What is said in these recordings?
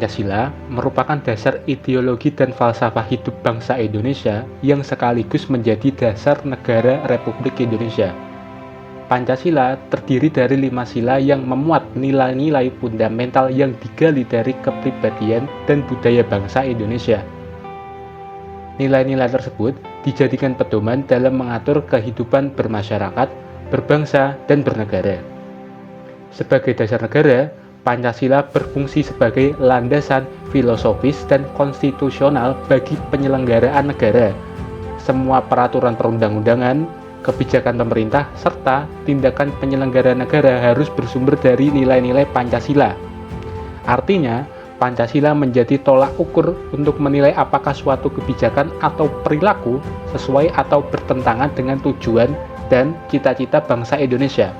Pancasila merupakan dasar ideologi dan falsafah hidup bangsa Indonesia yang sekaligus menjadi dasar negara Republik Indonesia. Pancasila terdiri dari 5 sila yang memuat nilai-nilai fundamental yang digali dari kepribadian dan budaya bangsa Indonesia. Nilai-nilai tersebut dijadikan pedoman dalam mengatur kehidupan bermasyarakat, berbangsa, dan bernegara. Sebagai dasar negara, Pancasila berfungsi sebagai landasan filosofis dan konstitusional bagi penyelenggaraan negara. Semua peraturan perundang-undangan, kebijakan pemerintah, serta tindakan penyelenggara negara harus bersumber dari nilai-nilai Pancasila. Artinya, Pancasila menjadi tolak ukur untuk menilai apakah suatu kebijakan atau perilaku sesuai atau bertentangan dengan tujuan dan cita-cita bangsa Indonesia.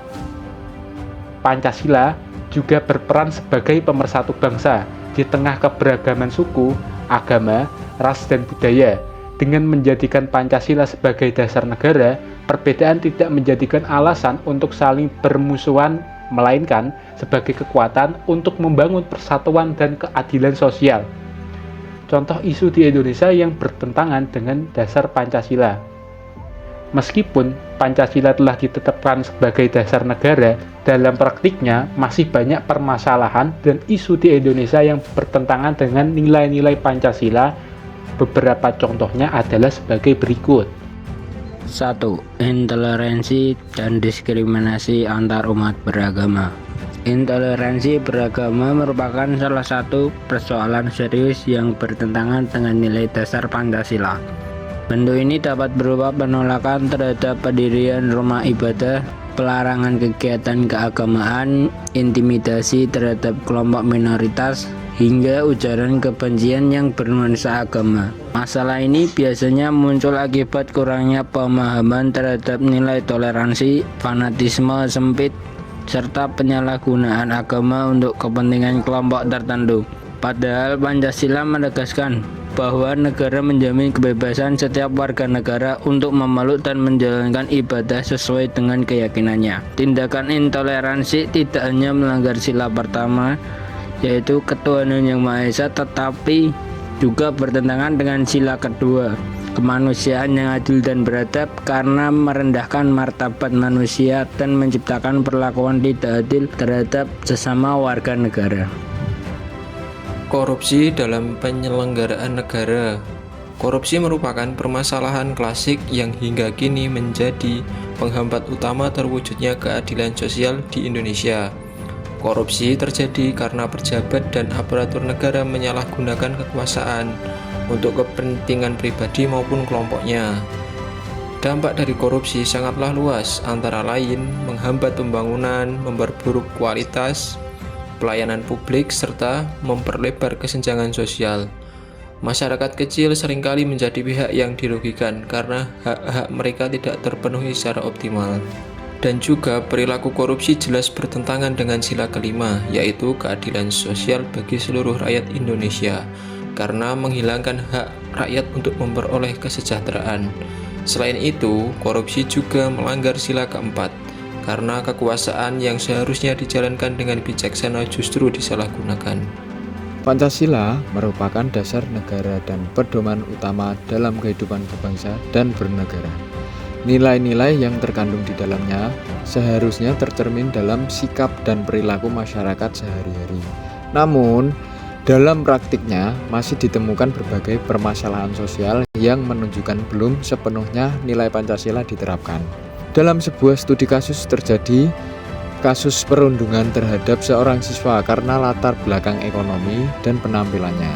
Pancasila juga berperan sebagai pemersatu bangsa di tengah keberagaman suku, agama, ras, dan budaya. Dengan menjadikan Pancasila sebagai dasar negara, perbedaan tidak menjadikan alasan untuk saling bermusuhan, melainkan sebagai kekuatan untuk membangun persatuan dan keadilan sosial. Contoh isu di Indonesia yang bertentangan dengan dasar Pancasila. Meskipun Pancasila telah ditetapkan sebagai dasar negara, dalam praktiknya masih banyak permasalahan dan isu di Indonesia yang bertentangan dengan nilai-nilai Pancasila. Beberapa contohnya adalah sebagai berikut. 1. Intoleransi dan diskriminasi antar umat beragama. Intoleransi beragama merupakan salah satu persoalan serius yang bertentangan dengan nilai dasar Pancasila. Bentuk ini dapat berupa penolakan terhadap pendirian rumah ibadah, pelarangan kegiatan keagamaan, intimidasi terhadap kelompok minoritas, hingga ujaran kebencian yang bernuansa agama. Masalah ini biasanya muncul akibat kurangnya pemahaman terhadap nilai toleransi, fanatisme sempit, serta penyalahgunaan agama untuk kepentingan kelompok tertentu. Padahal Pancasila menegaskan bahwa negara menjamin kebebasan setiap warga negara untuk memeluk dan menjalankan ibadah sesuai dengan keyakinannya. Tindakan intoleransi tidak hanya melanggar sila pertama, yaitu ketuhanan yang Maha Esa, tetapi juga bertentangan dengan sila kedua, kemanusiaan yang adil dan beradab, karena merendahkan martabat manusia dan menciptakan perlakuan tidak adil terhadap sesama warga negara. Korupsi dalam penyelenggaraan negara. Korupsi merupakan permasalahan klasik yang hingga kini menjadi penghambat utama terwujudnya keadilan sosial di Indonesia. Korupsi terjadi karena pejabat dan aparatur negara menyalahgunakan kekuasaan untuk kepentingan pribadi maupun kelompoknya. Dampak dari korupsi sangatlah luas, antara lain menghambat pembangunan, memperburuk kualitas pelayanan publik, serta memperlebar kesenjangan sosial. Masyarakat kecil seringkali menjadi pihak yang dirugikan karena hak-hak mereka tidak terpenuhi secara optimal. Dan juga perilaku korupsi jelas bertentangan dengan sila kelima, yaitu keadilan sosial bagi seluruh rakyat Indonesia, karena menghilangkan hak rakyat untuk memperoleh kesejahteraan. Selain itu, korupsi juga melanggar sila keempat, karena kekuasaan yang seharusnya dijalankan dengan bijaksana justru disalahgunakan. Pancasila merupakan dasar negara dan pedoman utama dalam kehidupan berbangsa dan bernegara. Nilai-nilai yang terkandung di dalamnya seharusnya tercermin dalam sikap dan perilaku masyarakat sehari-hari. Namun, dalam praktiknya masih ditemukan berbagai permasalahan sosial yang menunjukkan belum sepenuhnya nilai Pancasila diterapkan. Dalam sebuah studi kasus terjadi kasus perundungan terhadap seorang siswa karena latar belakang ekonomi dan penampilannya.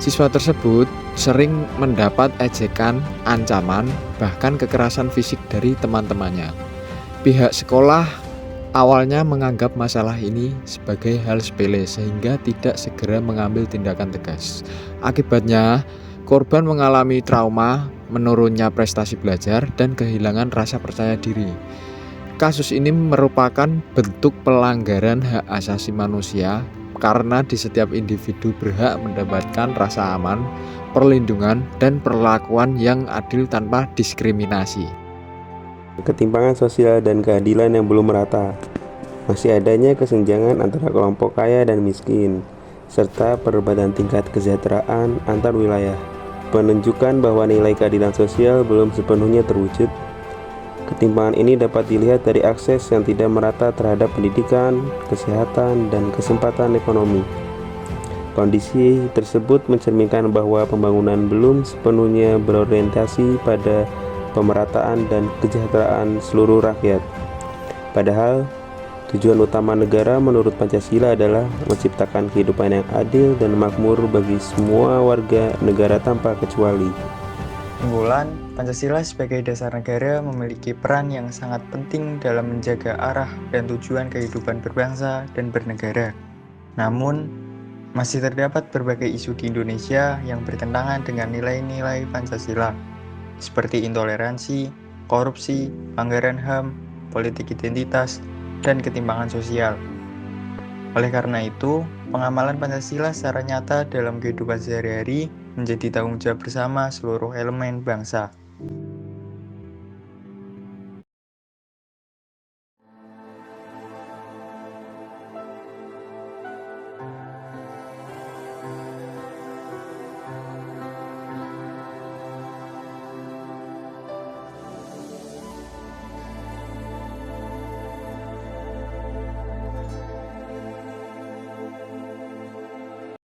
Siswa tersebut sering mendapat ejekan, ancaman, bahkan kekerasan fisik dari teman-temannya. Pihak sekolah awalnya menganggap masalah ini sebagai hal sepele sehingga tidak segera mengambil tindakan tegas. Akibatnya, korban mengalami trauma, menurunnya prestasi belajar, dan kehilangan rasa percaya diri. Kasus ini merupakan bentuk pelanggaran hak asasi manusia karena di setiap individu berhak mendapatkan rasa aman, perlindungan, dan perlakuan yang adil tanpa diskriminasi. Ketimpangan sosial dan keadilan yang belum merata. Masih adanya kesenjangan antara kelompok kaya dan miskin, serta perbedaan tingkat kesejahteraan antar wilayah, menunjukkan bahwa nilai keadilan sosial belum sepenuhnya terwujud. Ketimpangan ini dapat dilihat dari akses yang tidak merata terhadap pendidikan, kesehatan, dan kesempatan ekonomi. Kondisi tersebut mencerminkan bahwa pembangunan belum sepenuhnya berorientasi pada pemerataan dan kesejahteraan seluruh rakyat. Padahal, tujuan utama negara menurut Pancasila adalah menciptakan kehidupan yang adil dan makmur bagi semua warga negara tanpa kecuali. Kesimpulan, Pancasila sebagai dasar negara memiliki peran yang sangat penting dalam menjaga arah dan tujuan kehidupan berbangsa dan bernegara. Namun, masih terdapat berbagai isu di Indonesia yang bertentangan dengan nilai-nilai Pancasila, seperti intoleransi, korupsi, pelanggaran HAM, politik identitas, dan ketimpangan sosial. Oleh karena itu, pengamalan Pancasila secara nyata dalam kehidupan sehari-hari menjadi tanggung jawab bersama seluruh elemen bangsa.